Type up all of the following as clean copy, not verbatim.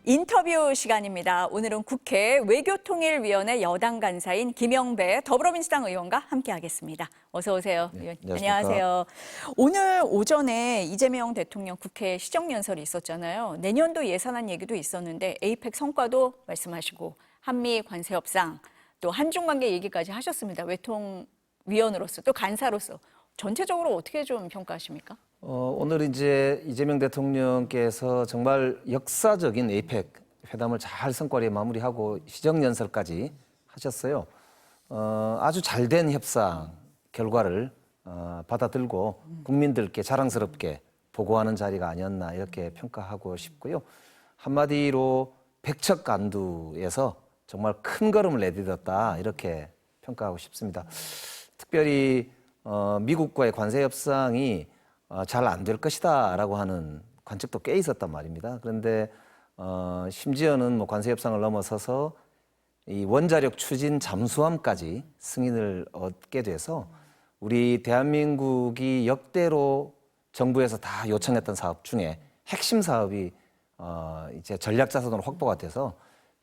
인터뷰 시간입니다. 오늘은 국회 외교통일위원회 여당 간사인 김영배 더불어민주당 의원과 함께하겠습니다. 어서 오세요. 네, 안녕하세요. 오늘 오전에 이재명 대통령 국회 시정연설이 있었잖아요. 내년도 예산안 얘기도 있었는데 에이펙 성과도 말씀하시고 한미 관세 협상 또 한중 관계 얘기까지 하셨습니다. 외통위원으로서 또 간사로서 전체적으로 어떻게 좀 평가하십니까? 오늘 이제 이재명 대통령께서 정말 역사적인 에이펙 회담을 잘 성과리에 마무리하고 시정연설까지 하셨어요. 아주 잘된 협상 결과를 받아들고 국민들께 자랑스럽게 보고하는 자리가 아니었나 이렇게 평가하고 싶고요. 한마디로 백척간두에서 정말 큰 걸음을 내딛었다 이렇게 평가하고 싶습니다. 특별히 미국과의 관세 협상이 잘 안 될 것이다라고 하는 관측도 꽤 있었단 말입니다. 그런데 심지어는 뭐 관세 협상을 넘어서서 이 원자력 추진 잠수함까지 승인을 얻게 돼서 우리 대한민국이 역대로 정부에서 다 요청했던 사업 중에 핵심 사업이 이제 전략 자산으로 확보가 돼서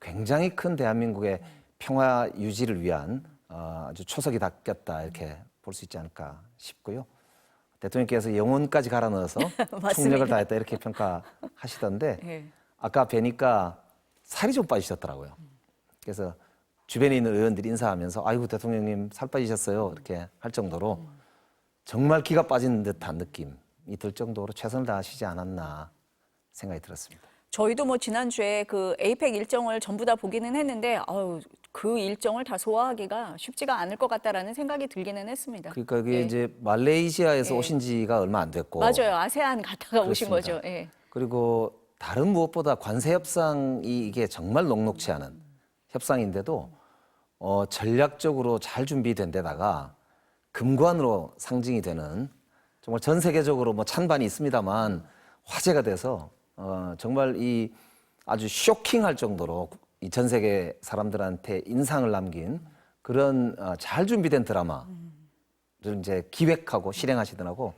굉장히 큰 대한민국의 평화 유지를 위한 아주 초석이 닦였다 이렇게 볼 수 있지 않을까 싶고요. 대통령께서 영혼까지 갈아 넣어서 총력을 다했다 이렇게 평가하시던데 네. 아까 뵈니까 살이 좀 빠지셨더라고요. 그래서 주변에 있는 의원들이 인사하면서 아이고 대통령님 살 빠지셨어요 이렇게 할 정도로 정말 기가 빠진 듯한 느낌이 들 정도로 최선을 다하시지 않았나 생각이 들었습니다. 저희도 뭐 지난주에 그 에이펙 일정을 전부 다 보기는 했는데 그 일정을 다 소화하기가 쉽지가 않을 것 같다라는 생각이 들기는 했습니다. 그러니까 그게 이제 말레이시아에서 예. 오신 지가 얼마 안 됐고 맞아요. 아세안 갔다가 오신 그렇습니다. 거죠. 예. 그리고 다른 무엇보다 관세 협상이 이게 정말 녹록치 않은 협상인데도 전략적으로 잘 준비된 데다가 금관으로 상징이 되는 정말 전 세계적으로 뭐 찬반이 있습니다만 화제가 돼서 정말 이 아주 쇼킹할 정도로 이 전 세계 사람들한테 인상을 남긴 그런 잘 준비된 드라마를 이제 기획하고 실행하시더라고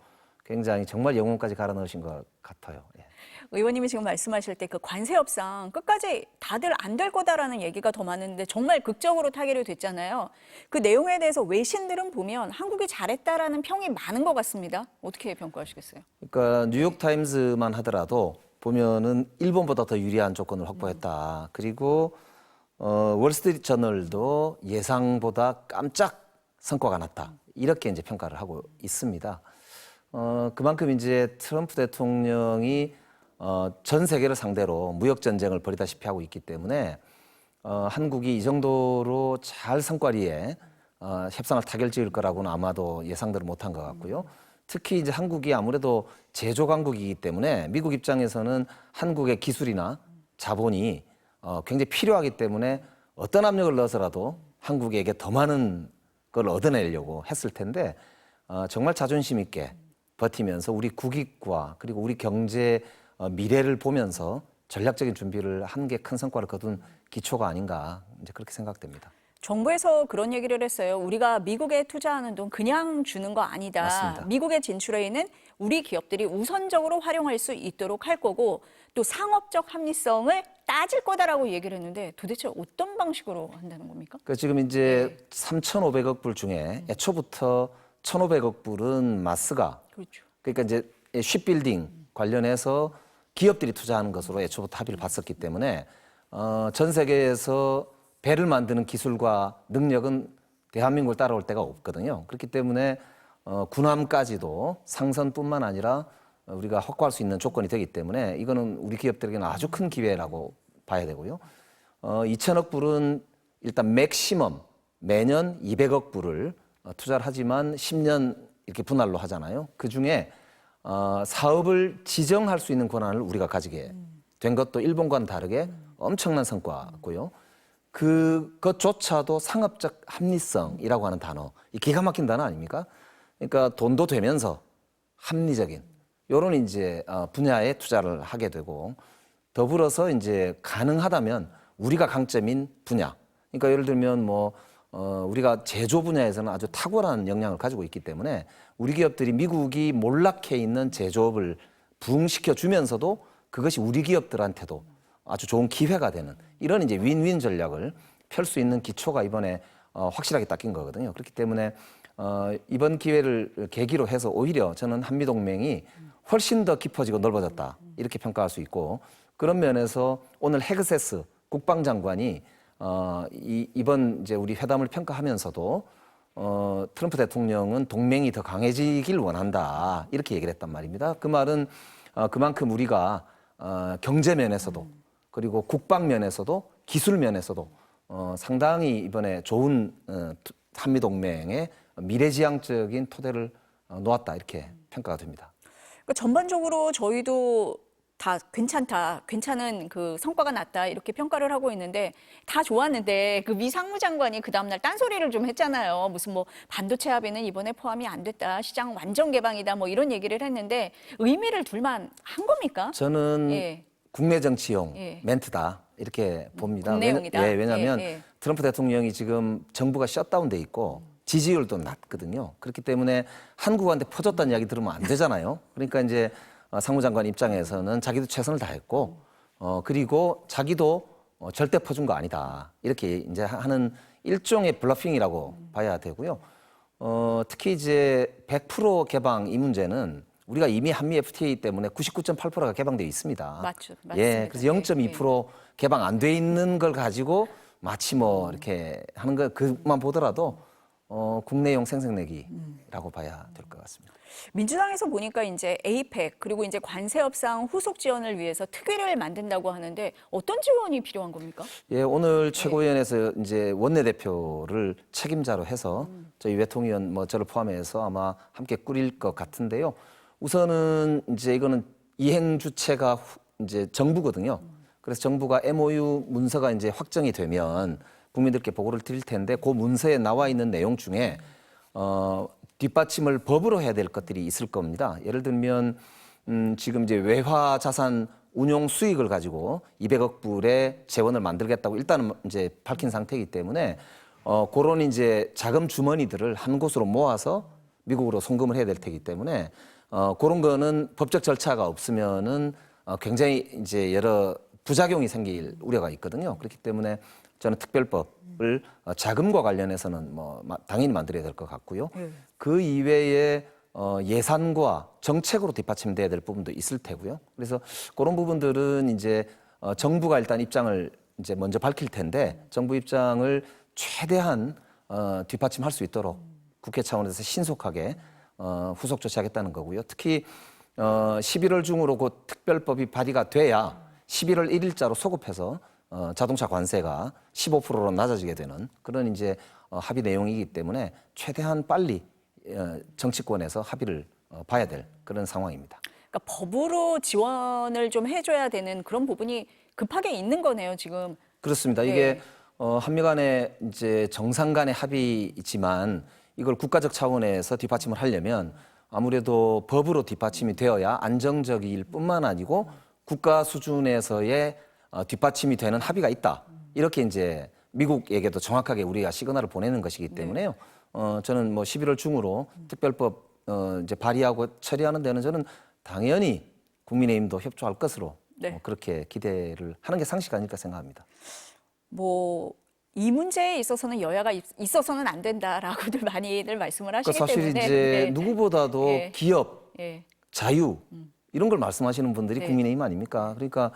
굉장히 정말 영혼까지 갈아 넣으신 것 같아요. 예. 의원님이 지금 말씀하실 때 그 관세 협상 끝까지 다들 안 될 거다라는 얘기가 더 많은데 정말 극적으로 타결이 됐잖아요. 그 내용에 대해서 외신들은 보면 한국이 잘했다라는 평이 많은 것 같습니다. 어떻게 평가하시겠어요? 그러니까 뉴욕타임스만 하더라도 보면은 일본보다 더 유리한 조건을 확보했다. 그리고 월스트리트 저널도 예상보다 깜짝 성과가 났다. 이렇게 이제 평가를 하고 있습니다. 그만큼 이제 트럼프 대통령이 전 세계를 상대로 무역 전쟁을 벌이다시피 하고 있기 때문에 한국이 이 정도로 잘 성과리에 협상을 타결 지을 거라고는 아마도 예상들을 못한 것 같고요. 특히 이제 한국이 아무래도 제조 강국이기 때문에 미국 입장에서는 한국의 기술이나 자본이 굉장히 필요하기 때문에 어떤 압력을 넣어서라도 한국에게 더 많은 걸 얻어내려고 했을 텐데 정말 자존심 있게 버티면서 우리 국익과 그리고 우리 경제 미래를 보면서 전략적인 준비를 한 게 큰 성과를 거둔 기초가 아닌가 이제 그렇게 생각됩니다. 정부에서 그런 얘기를 했어요. 우리가 미국에 투자하는 돈 그냥 주는 거 아니다. 맞습니다. 미국에 진출해 있는 우리 기업들이 우선적으로 활용할 수 있도록 할 거고 또 상업적 합리성을 따질 거다라고 얘기를 했는데 도대체 어떤 방식으로 한다는 겁니까? 그러니까 지금 이제 3,500억 불 중에 애초부터 1,500억 불은 마스가 그렇죠. 그러니까 이제 쉽빌딩 관련해서 기업들이 투자하는 것으로 애초부터 합의를 봤었기 때문에 전 세계에서 배를 만드는 기술과 능력은 대한민국을 따라올 데가 없거든요. 그렇기 때문에 군함까지도 상선뿐만 아니라 우리가 확보할 수 있는 조건이 되기 때문에 이거는 우리 기업들에게는 아주 큰 기회라고 봐야 되고요. 2천억 불은 일단 맥시멈 매년 200억 불을 투자를 하지만 10년 이렇게 분할로 하잖아요. 그중에 사업을 지정할 수 있는 권한을 우리가 가지게 된 것도 일본과는 다르게 엄청난 성과고요. 그것조차도 상업적 합리성이라고 하는 단어, 이 기가 막힌 단어 아닙니까? 그러니까 돈도 되면서 합리적인 이런 이제 분야에 투자를 하게 되고 더불어서 이제 가능하다면 우리가 강점인 분야, 그러니까 예를 들면 뭐 우리가 제조 분야에서는 아주 탁월한 역량을 가지고 있기 때문에 우리 기업들이 미국이 몰락해 있는 제조업을 부흥시켜 주면서도 그것이 우리 기업들한테도 아주 좋은 기회가 되는 이런 이제 윈윈 전략을 펼 수 있는 기초가 이번에 확실하게 닦인 거거든요. 그렇기 때문에 이번 기회를 계기로 해서 오히려 저는 한미동맹이 훨씬 더 깊어지고 넓어졌다 이렇게 평가할 수 있고 그런 면에서 오늘 헤그세스 국방장관이 이번 이제 우리 회담을 평가하면서도 트럼프 대통령은 동맹이 더 강해지길 원한다 이렇게 얘기를 했단 말입니다. 그 말은 그만큼 우리가 경제 면에서도 그리고 국방 면에서도 기술 면에서도 상당히 이번에 좋은 한미 동맹의 미래지향적인 토대를 놓았다 이렇게 평가가 됩니다. 그러니까 전반적으로 저희도 다 괜찮다, 괜찮은 그 성과가 났다 이렇게 평가를 하고 있는데 다 좋았는데 그 미 상무장관이 그 다음날 딴소리를 좀 했잖아요. 무슨 뭐 반도체 합의는 이번에 포함이 안 됐다, 시장 완전 개방이다 뭐 이런 얘기를 했는데 의미를 둘만 한 겁니까? 저는 예. 국내 정치용 예. 멘트다 이렇게 봅니다. 국내용이다. 왜냐하면 예. 트럼프 대통령이 지금 정부가 셧다운돼 있고 지지율도 낮거든요. 그렇기 때문에 한국한테 퍼졌다는 이야기 들으면 안 되잖아요. 그러니까 이제 상무장관 입장에서는 자기도 최선을 다했고 그리고 자기도 절대 퍼준 거 아니다 이렇게 이제 하는 일종의 블러핑이라고 봐야 되고요. 특히 이제 100% 개방 이 문제는 우리가 이미 한미 FTA 때문에 99.8%가 개방되어 있습니다. 맞죠, 맞습니다. 예, 그래서 0.2% 개방 안 돼 있는 걸 가지고 마치 뭐 이렇게 하는 거 그만 보더라도 국내용 생색내기라고 봐야 될 것 같습니다. 민주당에서 보니까 이제 에이펙 그리고 이제 관세 협상 후속 지원을 위해서 특위를 만든다고 하는데 어떤 지원이 필요한 겁니까? 예, 오늘 최고위원회에서 이제 원내대표를 책임자로 해서 저희 외통위원 뭐 저를 포함해서 아마 함께 꾸릴 것 같은데요. 우선은 이제 이거는 이행 주체가 이제 정부거든요. 그래서 정부가 MOU 문서가 이제 확정이 되면 국민들께 보고를 드릴 텐데 그 문서에 나와 있는 내용 중에 뒷받침을 법으로 해야 될 것들이 있을 겁니다. 예를 들면 지금 이제 외화 자산 운용 수익을 가지고 200억 불의 재원을 만들겠다고 일단은 이제 밝힌 상태이기 때문에 그런 이제 자금 주머니들을 한 곳으로 모아서 미국으로 송금을 해야 될 테기 때문에 그런 거는 법적 절차가 없으면은 굉장히 이제 여러 부작용이 생길 우려가 있거든요. 그렇기 때문에 저는 특별법을 자금과 관련해서는 뭐 당연히 만들어야 될 것 같고요. 그 이외에 예산과 정책으로 뒷받침돼야 될 부분도 있을 테고요. 그래서 그런 부분들은 이제 정부가 일단 입장을 이제 먼저 밝힐 텐데 정부 입장을 최대한 뒷받침할 수 있도록 국회 차원에서 신속하게 후속 조치하겠다는 거고요. 특히 11월 중으로 그 특별법이 발의가 돼야 11월 1일자로 소급해서 자동차 관세가 15%로 낮아지게 되는 그런 이제 합의 내용이기 때문에 최대한 빨리 정치권에서 합의를 봐야 될 그런 상황입니다. 그러니까 법으로 지원을 좀 해줘야 되는 그런 부분이 급하게 있는 거네요, 지금. 그렇습니다. 네. 이게 한미 간의 이제 정상 간의 합의이지만 이걸 국가적 차원에서 뒷받침을 하려면 아무래도 법으로 뒷받침이 되어야 안정적일 뿐만 아니고 국가 수준에서의 뒷받침이 되는 합의가 있다. 이렇게 이제 미국에게도 정확하게 우리가 시그널을 보내는 것이기 때문에요. 저는 뭐 11월 중으로 특별법 이제 발의하고 처리하는 데는 저는 당연히 국민의힘도 협조할 것으로 네. 그렇게 기대를 하는 게 상식 아닐까 생각합니다. 뭐 이 문제에 있어서는 여야가 있어서는 안 된다라고들 많이들 말씀을 하시기 그러니까 사실 때문에 이제 네. 누구보다도 예. 기업, 예. 자유 이런 걸 말씀하시는 분들이 네. 국민의힘 아닙니까? 그러니까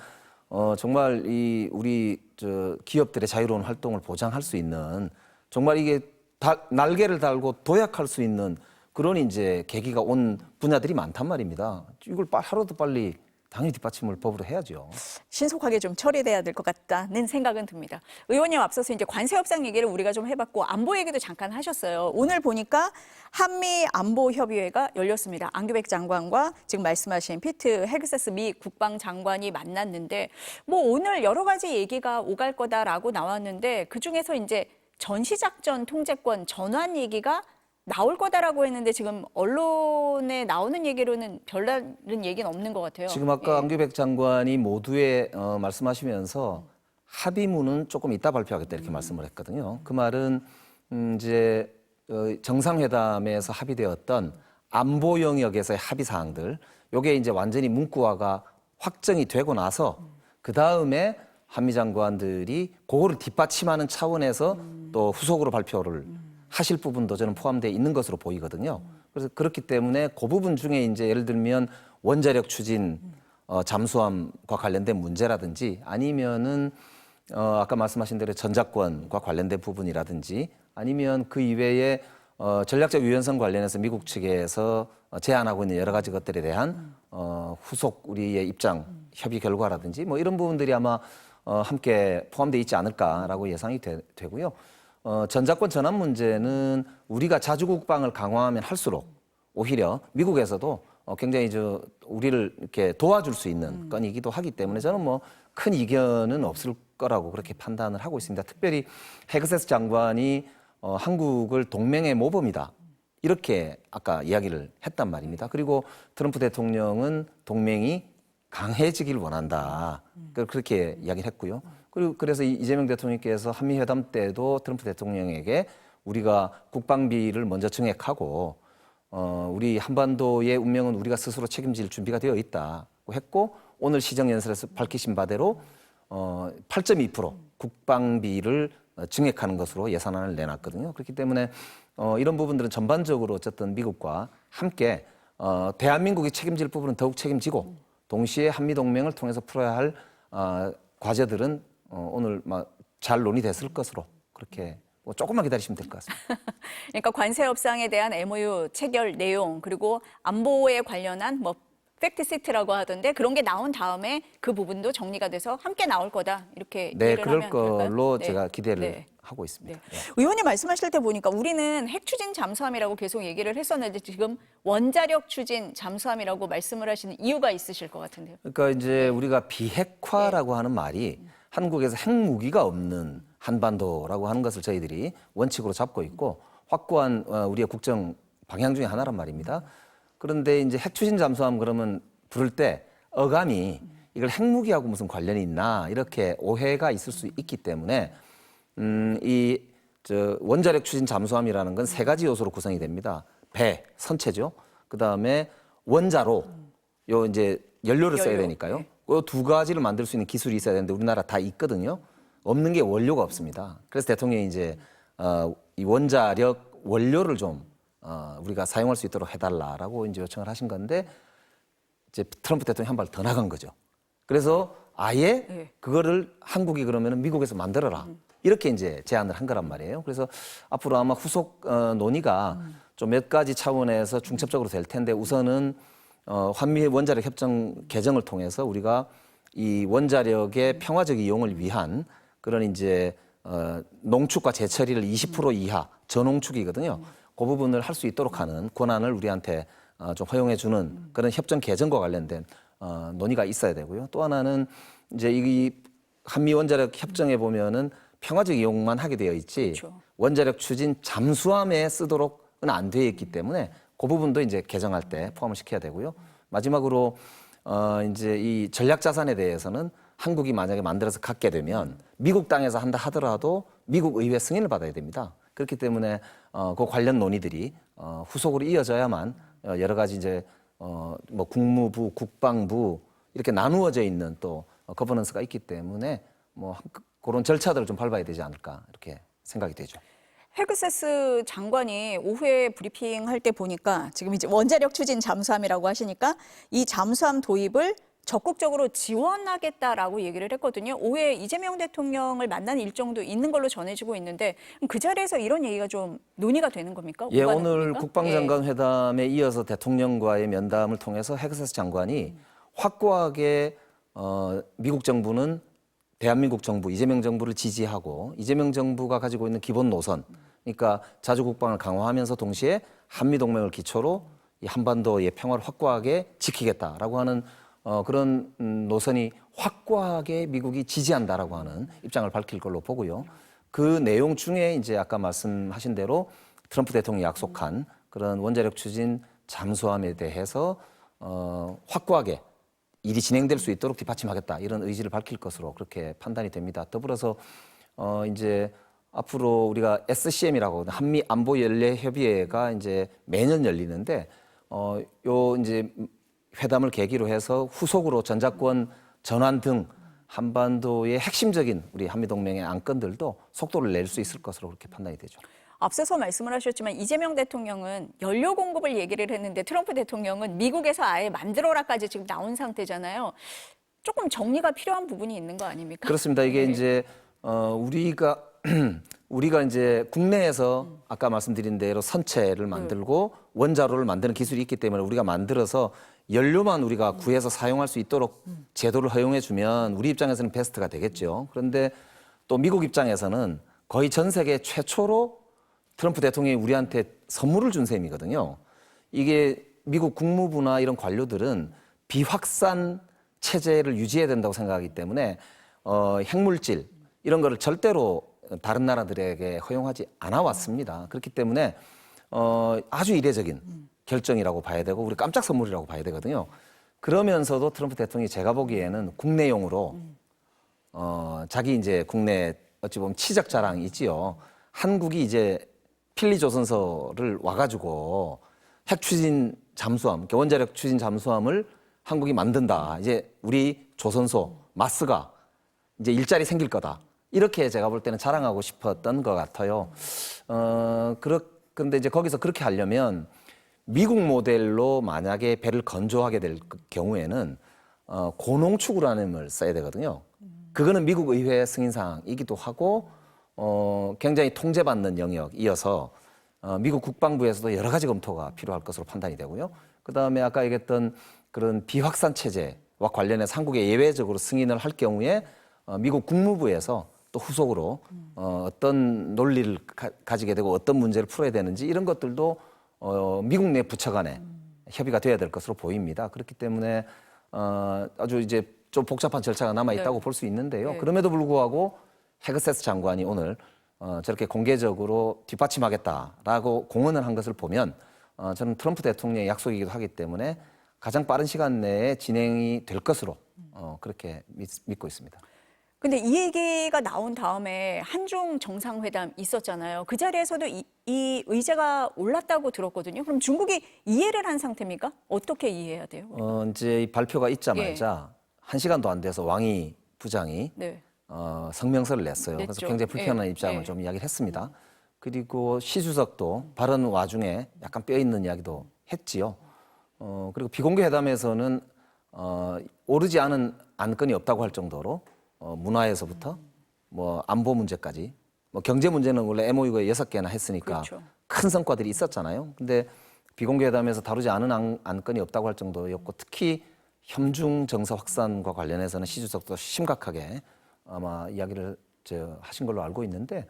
정말 이 우리 저 기업들의 자유로운 활동을 보장할 수 있는 정말 이게 날개를 달고 도약할 수 있는 그런 이제 계기가 온 분야들이 많단 말입니다. 이걸 하루도 빨리 당연히 뒷받침을 법으로 해야죠. 신속하게 좀 처리돼야 될 것 같다는 생각은 듭니다. 의원님 앞서서 이제 관세 협상 얘기를 우리가 좀 해봤고 안보 얘기도 잠깐 하셨어요. 오늘 보니까 한미 안보 협의회가 열렸습니다. 안규백 장관과 지금 말씀하신 피트 헤그세스 미 국방장관이 만났는데 뭐 오늘 여러 가지 얘기가 오갈 거다라고 나왔는데 그 중에서 이제 전시작전 통제권 전환 얘기가 나올 거다라고 했는데 지금 언론에 나오는 얘기로는 별다른 얘기는 없는 것 같아요. 지금 아까 안규백 장관이 모두에 말씀하시면서 합의문은 조금 이따 발표하겠다 이렇게 말씀을 했거든요. 그 말은 이제 정상회담에서 합의되었던 안보 영역에서의 합의 사항들, 요게 이제 완전히 문구화가 확정이 되고 나서 그 다음에 한미 장관들이 그거를 뒷받침하는 차원에서 또 후속으로 발표를 하실 부분도 저는 포함되어 있는 것으로 보이거든요. 그래서 그렇기 때문에 그 부분 중에 이제 예를 들면 원자력 추진 잠수함과 관련된 문제라든지 아니면은 아까 말씀하신 대로 전작권과 관련된 부분이라든지 아니면 그 이외에 전략적 유연성 관련해서 미국 측에서 제안하고 있는 여러 가지 것들에 대한 후속 우리의 입장 협의 결과라든지 뭐 이런 부분들이 아마 함께 포함되어 있지 않을까라고 예상이 되고요. 전작권 전환 문제는 우리가 자주국방을 강화하면 할수록 오히려 미국에서도 굉장히 우리를 이렇게 도와줄 수 있는 건이기도 하기 때문에 저는 뭐 큰 이견은 없을 거라고 그렇게 판단을 하고 있습니다. 특별히 헤그세스 장관이 한국을 동맹의 모범이다. 이렇게 아까 이야기를 했단 말입니다. 그리고 트럼프 대통령은 동맹이 강해지길 원한다. 그렇게 이야기를 했고요. 그리고 그래서 이재명 대통령께서 한미회담 때도 트럼프 대통령에게 우리가 국방비를 먼저 증액하고 우리 한반도의 운명은 우리가 스스로 책임질 준비가 되어 있다고 했고 오늘 시정연설에서 밝히신 바대로 8.2% 국방비를 증액하는 것으로 예산안을 내놨거든요. 그렇기 때문에 이런 부분들은 전반적으로 어쨌든 미국과 함께 대한민국이 책임질 부분은 더욱 책임지고 동시에 한미동맹을 통해서 풀어야 할 과제들은 오늘 잘 논의됐을 것으로 그렇게 뭐 조금만 기다리시면 될 것 같습니다. 그러니까 관세 협상에 대한 MOU 체결 내용 그리고 안보에 관련한 뭐 팩트 시트라고 하던데 그런 게 나온 다음에 그 부분도 정리가 돼서 함께 나올 거다 이렇게 네, 이해를 그럴 하면 될까요? 걸로 네. 제가 기대를 네. 하고 있습니다. 네. 의원님 말씀하실 때 보니까 우리는 핵 추진 잠수함이라고 계속 얘기를 했었는데 지금 원자력 추진 잠수함이라고 말씀을 하시는 이유가 있으실 것 같은데요. 그러니까 이제 우리가 비핵화라고 하는 말이 한국에서 핵무기가 없는 한반도라고 하는 것을 저희들이 원칙으로 잡고 있고 확고한 우리의 국정 방향 중에 하나란 말입니다. 그런데 이제 핵 추진 잠수함 그러면 부를 때 어감이 이걸 핵무기하고 무슨 관련이 있나 이렇게 오해가 있을 수 있기 때문에 원자력 추진 잠수함이라는 건 세 가지 요소로 구성이 됩니다. 배, 선체죠. 그 다음에 원자로, 요 이제 연료를 써야 연료. 되니까요. 네. 그 두 가지를 만들 수 있는 기술이 있어야 되는데 우리나라 다 있거든요. 없는 게 원료가 없습니다. 그래서 대통령이 이제 이 원자력 원료를 좀 우리가 사용할 수 있도록 해달라라고 이제 요청을 하신 건데 이제 트럼프 대통령이 한 발 더 나간 거죠. 그래서 아예 네. 그거를 한국이 그러면 미국에서 만들어라. 이렇게 이제 제안을 한 거란 말이에요. 그래서 앞으로 아마 후속 논의가 좀 몇 가지 차원에서 중첩적으로 될 텐데 우선은 한미 원자력 협정 개정을 통해서 우리가 이 원자력의 평화적 이용을 위한 그런 이제 농축과 재처리를 20% 이하 저농축이거든요. 그 부분을 할 수 있도록 하는 권한을 우리한테 좀 허용해 주는 그런 협정 개정과 관련된 논의가 있어야 되고요. 또 하나는 이제 이 한미 원자력 협정에 보면은 평화적 이용만 하게 되어 있지 그렇죠. 원자력 추진 잠수함에 쓰도록은 안 되어 있기 때문에 그 부분도 이제 개정할 때 포함을 시켜야 되고요. 마지막으로 이제 이 전략 자산에 대해서는 한국이 만약에 만들어서 갖게 되면 미국 땅에서 한다 하더라도 미국 의회 승인을 받아야 됩니다. 그렇기 때문에 그 관련 논의들이 후속으로 이어져야만 여러 가지 이제 뭐 국무부, 국방부 이렇게 나누어져 있는 또 거버넌스가 있기 때문에 뭐 그런 절차들을 좀 밟아야 되지 않을까 이렇게 생각이 되죠. 헤그세스 장관이 오후에 브리핑 할 때 보니까 지금 이제 원자력 추진 잠수함이라고 하시니까 이 잠수함 도입을 적극적으로 지원하겠다라고 얘기를 했거든요. 오후에 이재명 대통령을 만난 일정도 있는 걸로 전해지고 있는데 그 자리에서 이런 얘기가 좀 논의가 되는 겁니까? 예, 오가는 오늘 겁니까? 국방장관 회담에 이어서 대통령과의 면담을 통해서 헤그세스 장관이 확고하게 미국 정부는 대한민국 정부, 이재명 정부를 지지하고 이재명 정부가 가지고 있는 기본 노선, 그러니까 자주국방을 강화하면서 동시에 한미동맹을 기초로 이 한반도의 평화를 확고하게 지키겠다라고 하는 그런 노선이 확고하게 미국이 지지한다라고 하는 입장을 밝힐 걸로 보고요. 그 내용 중에 이제 아까 말씀하신 대로 트럼프 대통령이 약속한 그런 원자력 추진 잠수함에 대해서 확고하게 일이 진행될 수 있도록 뒷받침하겠다 이런 의지를 밝힐 것으로 그렇게 판단이 됩니다. 더불어서 이제 앞으로 우리가 SCM이라고 한미 안보 연례 협의회가 이제 매년 열리는데 요 이제 회담을 계기로 해서 후속으로 전작권 전환 등 한반도의 핵심적인 우리 한미동맹의 안건들도 속도를 낼 수 있을 것으로 그렇게 판단이 되죠. 앞서서 말씀을 하셨지만 이재명 대통령은 연료 공급을 얘기를 했는데 트럼프 대통령은 미국에서 아예 만들어라까지 지금 나온 상태잖아요. 조금 정리가 필요한 부분이 있는 거 아닙니까? 그렇습니다. 이게 네. 이제 우리가 이제 국내에서 아까 말씀드린 대로 선체를 만들고 원자로를 만드는 기술이 있기 때문에 우리가 만들어서 연료만 우리가 구해서 사용할 수 있도록 제도를 허용해 주면 우리 입장에서는 베스트가 되겠죠. 그런데 또 미국 입장에서는 거의 전 세계 최초로 트럼프 대통령이 우리한테 선물을 준 셈이거든요. 이게 미국 국무부나 이런 관료들은 비확산 체제를 유지해야 된다고 생각하기 때문에 핵물질 이런 거를 절대로 다른 나라들에게 허용하지 않아 왔습니다. 그렇기 때문에 아주 이례적인 결정이라고 봐야 되고 우리 깜짝 선물이라고 봐야 되거든요. 그러면서도 트럼프 대통령이 제가 보기에는 국내용으로 자기 이제 국내 어찌 보면 치적 자랑이 있지요. 한국이 이제 필리조선소를 와가지고 핵 추진 잠수함, 그러니까 원자력 추진 잠수함을 한국이 만든다. 이제 우리 조선소 마스가 이제 일자리 생길 거다. 이렇게 제가 볼 때는 자랑하고 싶었던 것 같아요. 그런데 이제 거기서 그렇게 하려면 미국 모델로 만약에 배를 건조하게 될 경우에는 고농축우라늄을 써야 되거든요. 그거는 미국 의회 승인사항이기도 하고 굉장히 통제받는 영역이어서 미국 국방부에서도 여러 가지 검토가 필요할 것으로 판단이 되고요. 그다음에 아까 얘기했던 그런 비확산 체제와 관련해서 한국에 예외적으로 승인을 할 경우에 미국 국무부에서 또 후속으로 어떤 논리를 가지게 되고 어떤 문제를 풀어야 되는지 이런 것들도 미국 내 부처 간에 협의가 돼야 될 것으로 보입니다. 그렇기 때문에 아주 이제 좀 복잡한 절차가 남아 있다고 네. 볼 수 있는데요. 네. 그럼에도 불구하고 헤그세스 장관이 오늘 저렇게 공개적으로 뒷받침하겠다라고 공언을 한 것을 보면 저는 트럼프 대통령의 약속이기도 하기 때문에 가장 빠른 시간 내에 진행이 될 것으로 그렇게 믿고 있습니다. 근데 이 얘기가 나온 다음에 한중 정상회담 있었잖아요. 그 자리에서도 이 의제가 올랐다고 들었거든요. 그럼 중국이 이해를 한 상태입니까? 어떻게 이해해야 돼요? 이제 이 발표가 있자마자 한 시간도 안 돼서 왕이 부장이 네. 성명서를 냈어요. 냈죠. 그래서 굉장히 불편한 예. 입장을 예. 좀 이야기를 했습니다. 그리고 시 주석도 발언 와중에 약간 뼈 있는 이야기도 했지요. 그리고 비공개 회담에서는 오르지 않은 안건이 없다고 할 정도로 문화에서부터 뭐 안보 문제까지 뭐 경제 문제는 원래 MOU가 6개나 했으니까 그렇죠. 큰 성과들이 있었잖아요. 근데 비공개 회담에서 다루지 않은 안건이 없다고 할 정도였고 특히 현중 정서 확산과 관련해서는 시 주석도 심각하게 아마 이야기를 하신 걸로 알고 있는데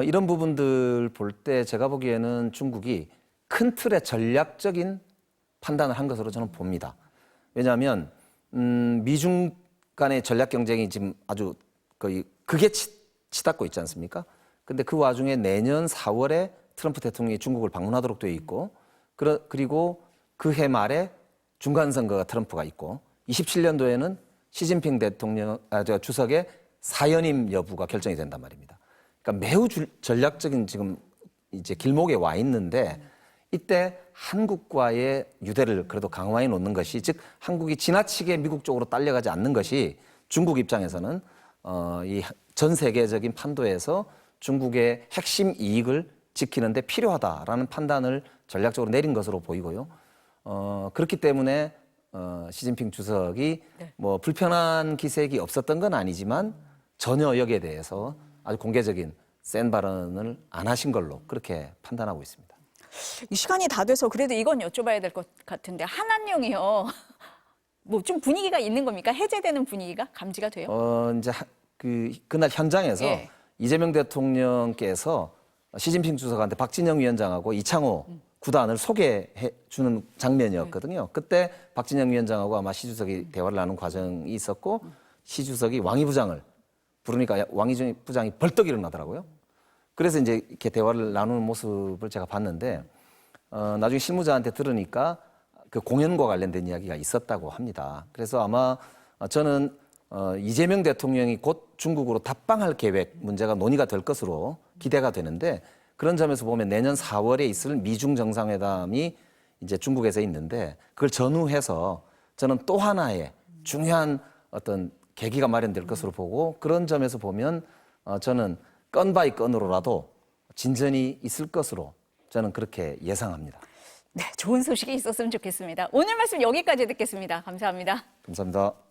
이런 부분들 볼 때 제가 보기에는 중국이 큰 틀의 전략적인 판단을 한 것으로 저는 봅니다. 왜냐하면 미중 간의 전략 경쟁이 지금 아주 거의 극에 치닫고 있지 않습니까? 근데 그 와중에 내년 4월에 트럼프 대통령이 중국을 방문하도록 되어 있고 그리고 그 해 말에 중간선거가 트럼프가 있고 27년도에는 시진핑 주석의 사연임 여부가 결정이 된단 말입니다. 그러니까 매우 전략적인 지금 이제 길목에 와 있는데 이때 한국과의 유대를 그래도 강화해 놓는 것이 즉 한국이 지나치게 미국 쪽으로 딸려가지 않는 것이 중국 입장에서는 이 전 세계적인 판도에서 중국의 핵심 이익을 지키는 데 필요하다라는 판단을 전략적으로 내린 것으로 보이고요. 그렇기 때문에 시진핑 주석이 네. 뭐 불편한 기색이 없었던 건 아니지만 전혀 여기에 대해서 아주 공개적인 센 발언을 안 하신 걸로 그렇게 판단하고 있습니다. 이 시간이 다 돼서 그래도 이건 여쭤봐야 될 것 같은데 한안령이요. 뭐 좀 분위기가 있는 겁니까? 해제되는 분위기가 감지가 돼요? 이제 그날 현장에서 예. 이재명 대통령께서 시진핑 주석한테 박진영 위원장하고 이창호 구단을 소개해 주는 장면이었거든요. 그때 박진영 위원장하고 아마 시 주석이 대화를 나눈 과정이 있었고 시 주석이 왕이 부장을 부르니까 왕이 부장이 벌떡 일어나더라고요. 그래서 이제 이렇게 대화를 나누는 모습을 제가 봤는데 나중에 실무자한테 들으니까 그 공연과 관련된 이야기가 있었다고 합니다. 그래서 아마 저는 이재명 대통령이 곧 중국으로 답방할 계획 문제가 논의가 될 것으로 기대가 되는데 그런 점에서 보면 내년 4월에 있을 미중 정상회담이 이제 중국에서 있는데 그걸 전후해서 저는 또 하나의 중요한 어떤 계기가 마련될 것으로 보고 그런 점에서 보면 저는 건 바이 건으로라도 진전이 있을 것으로 저는 그렇게 예상합니다. 네, 좋은 소식이 있었으면 좋겠습니다. 오늘 말씀 여기까지 듣겠습니다. 감사합니다. 감사합니다.